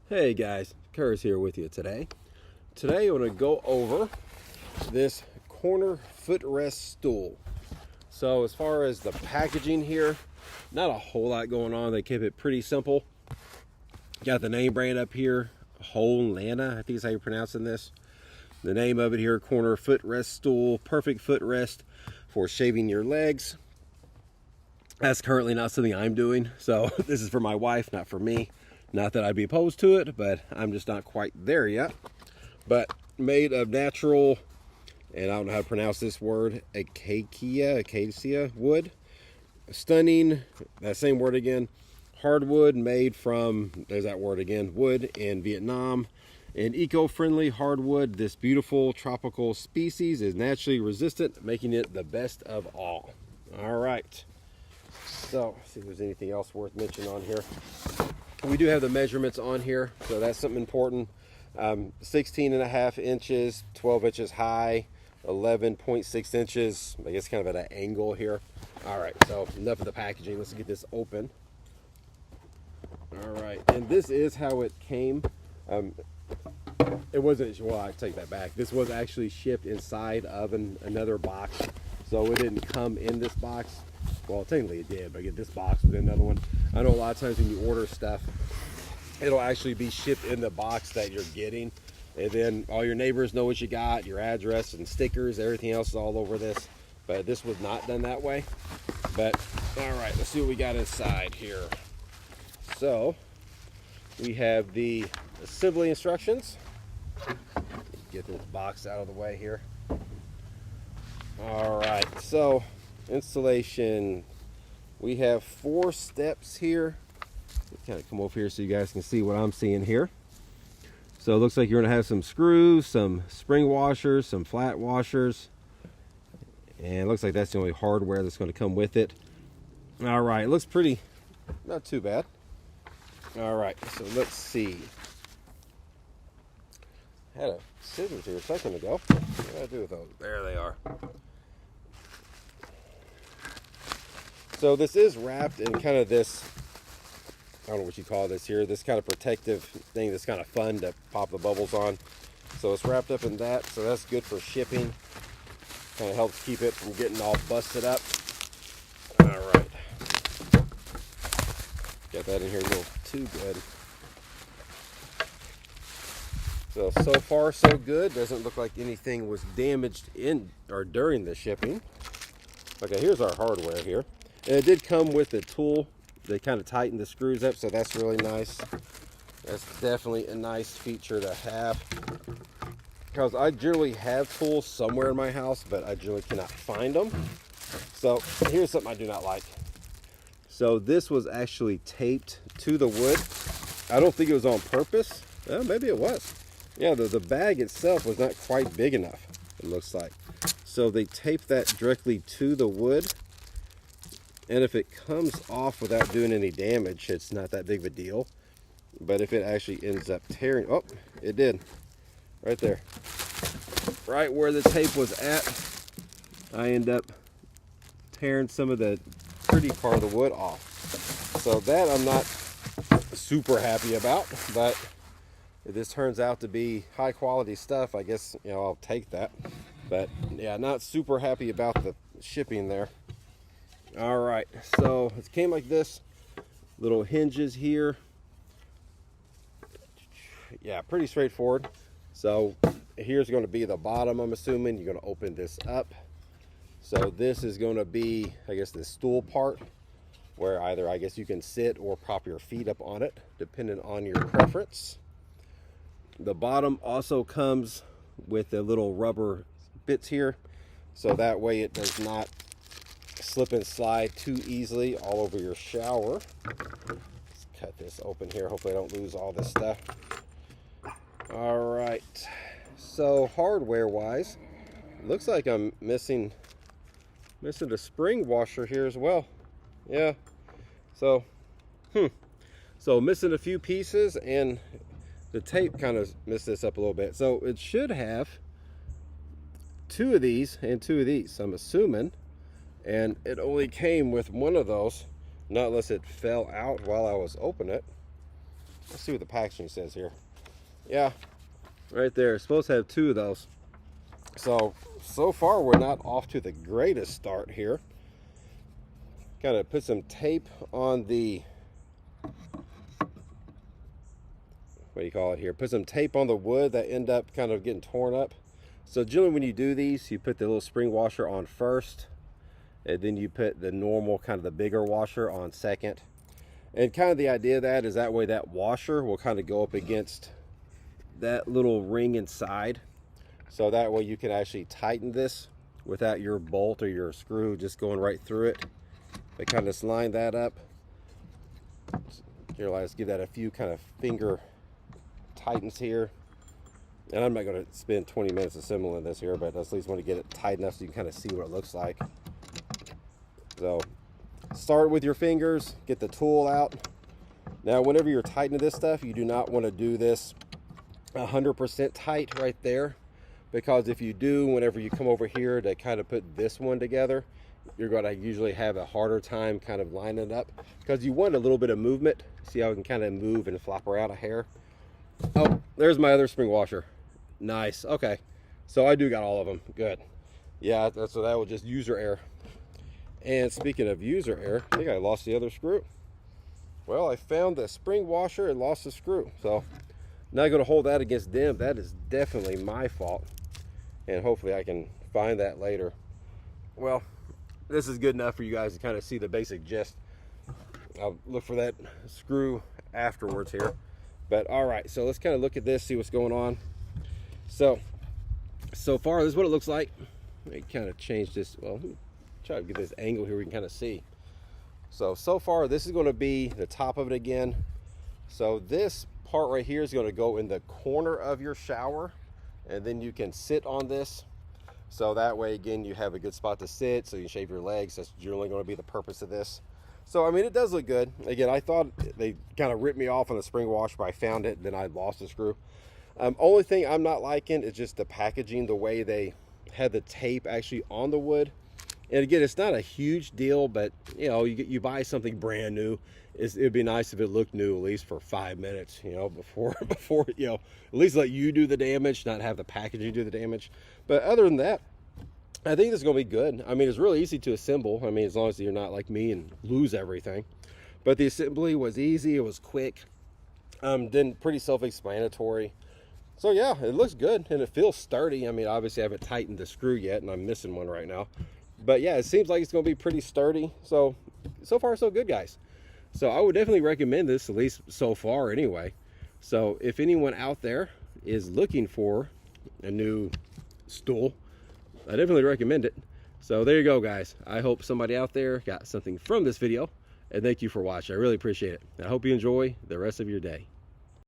Hey guys, Curtis here with you today. Today I'm going to go over this corner footrest stool. So as far as the packaging here, not a whole lot going on. They keep it pretty simple. Got the name brand up here, HOLANA, I think is how you're pronouncing this. The name of it here, corner footrest stool, perfect footrest for shaving your legs. That's currently not something I'm doing, so this is for my wife, not for me. Not that I'd be opposed to it, but I'm just not quite there yet. But made of natural, and I don't know how to pronounce this word, Acacia wood. Stunning, that same word again. Hardwood made from, there's that word again, wood in Vietnam. And eco-friendly hardwood, this beautiful tropical species is naturally resistant, making it the best of all. All right. So, see if there's anything else worth mentioning on here. We do have the measurements on here, so that's something important. 16.5 inches, 12 inches high, 11.6 inches, I guess kind of at an angle here. All right, so enough of the packaging. Let's get this open. All right, and this is how it came. It wasn't, well, I take that back. This was actually shipped inside of another box, so it didn't come in this box. Well, technically it did, but I get this box with another one. I know a lot of times when you order stuff, it'll actually be shipped in the box that you're getting. And then all your neighbors know what you got, your address and stickers, everything else is all over this. But this was not done that way. But, all right, let's see what we got inside here. So, we have the assembly instructions. Get this box out of the way here. All right, so installation, we have 4 steps here. Let's kind of come over here so you guys can see what I'm seeing here. So it looks like you're going to have some screws, some spring washers, some flat washers, and it looks like that's the only hardware that's going to come with it. All right, it looks pretty, not too bad. All right, so let's see. I had a scissors here a second ago. What did I do with those? There they are. So this is wrapped in kind of this, I don't know what you call this here, this kind of protective thing that's kind of fun to pop the bubbles on. So it's wrapped up in that, so that's good for shipping. Kind of helps keep it from getting all busted up. All right. Got that in here a little too good. So far so good. Doesn't look like anything was damaged in or during the shipping. Okay, here's our hardware here. And it did come with a tool. They kind of tighten the screws up, so that's really nice. That's definitely a nice feature to have. Because I generally have tools somewhere in my house, but I generally cannot find them. So here's something I do not like. So this was actually taped to the wood. I don't think it was on purpose. Well, maybe it was. Yeah, the bag itself was not quite big enough, it looks like. So they taped that directly to the wood. And if it comes off without doing any damage, it's not that big of a deal. But if it actually ends up tearing, oh, it did. Right there. Right where the tape was at, I end up tearing some of the pretty part of the wood off. So that I'm not super happy about, but if this turns out to be high quality stuff, I guess, you know, I'll take that. But yeah, not super happy about the shipping there. All right, so it came like this. Little hinges here. Yeah, pretty straightforward. So here's going to be the bottom, I'm assuming. You're going to open this up. So this is going to be, I guess, the stool part, where either, I guess, you can sit or prop your feet up on it, depending on your preference. The bottom also comes with the little rubber bits here, so that way it does not slip and slide too easily all over your shower. Let's cut this open here. Hopefully I don't lose all this stuff. All right, so hardware wise, looks like I'm missing the spring washer here as well. Yeah, so so missing a few pieces, and the tape kind of messed this up a little bit. So it should have 2 of these and 2 of these, I'm assuming. And it only came with one of those, not unless it fell out while I was opening it. Let's see what the packaging says here. Yeah, right there. It's supposed to have 2 of those. So far we're not off to the greatest start here. Kind of put some tape on the, what do you call it here? Put some tape on the wood that end up kind of getting torn up. So generally when you do these, you put the little spring washer on first, and then you put the normal kind of the bigger washer on second. And kind of the idea of that is that way that washer will kind of go up against that little ring inside. So that way you can actually tighten this without your bolt or your screw just going right through it. They kind of line that up. Here, let's give that a few kind of finger tightens here. And I'm not going to spend 20 minutes assembling this here, but I at least want to get it tight enough so you can kind of see what it looks like. So start with your fingers, get the tool out. Now whenever you're tightening this stuff, you do not want to do this 100% tight right there, because if you do, whenever you come over here to kind of put this one together, you're going to usually have a harder time kind of lining it up, because you want a little bit of movement. See how it can kind of move and flop around a hair. Oh, there's my other spring washer. Nice. Okay, so I do got all of them. Good. Yeah, so that was just user error. And speaking of user error, I think I lost the other screw. Well, I found the spring washer and lost the screw, so not going to hold that against them. That is definitely my fault, and hopefully I can find that later. Well, this is good enough for you guys to kind of see the basic gist. I'll look for that screw afterwards here. But all right, so let's kind of look at this, see what's going on. So far, this is what it looks like. Let me kind of change this. Well, let me try to get this angle here we can kind of see. So far, this is going to be the top of it again. So this part right here is going to go in the corner of your shower, and then you can sit on this. So that way, again, you have a good spot to sit, so you can shave your legs. That's generally going to be the purpose of this. So, I mean, it does look good. Again, I thought they kind of ripped me off on the spring washer, but I found it, then I lost the screw. Only thing I'm not liking is just the packaging, the way they had the tape actually on the wood. And again, it's not a huge deal, but you know, you buy something brand new, it'd be nice if it looked new at least for 5 minutes, you know, before you know, at least let you do the damage, not have the packaging do the damage. But other than that, I think this is going to be good. I mean, it's really easy to assemble. I mean, as long as you're not like me and lose everything. But the assembly was easy. It was quick. Then pretty self-explanatory. So yeah, it looks good and it feels sturdy. I mean, obviously I haven't tightened the screw yet and I'm missing one right now. But yeah, it seems like it's going to be pretty sturdy. So far so good, guys. So I would definitely recommend this, at least so far anyway. So if anyone out there is looking for a new stool, I definitely recommend it. So there you go, guys. I hope somebody out there got something from this video, and thank you for watching. I really appreciate it. I hope you enjoy the rest of your day.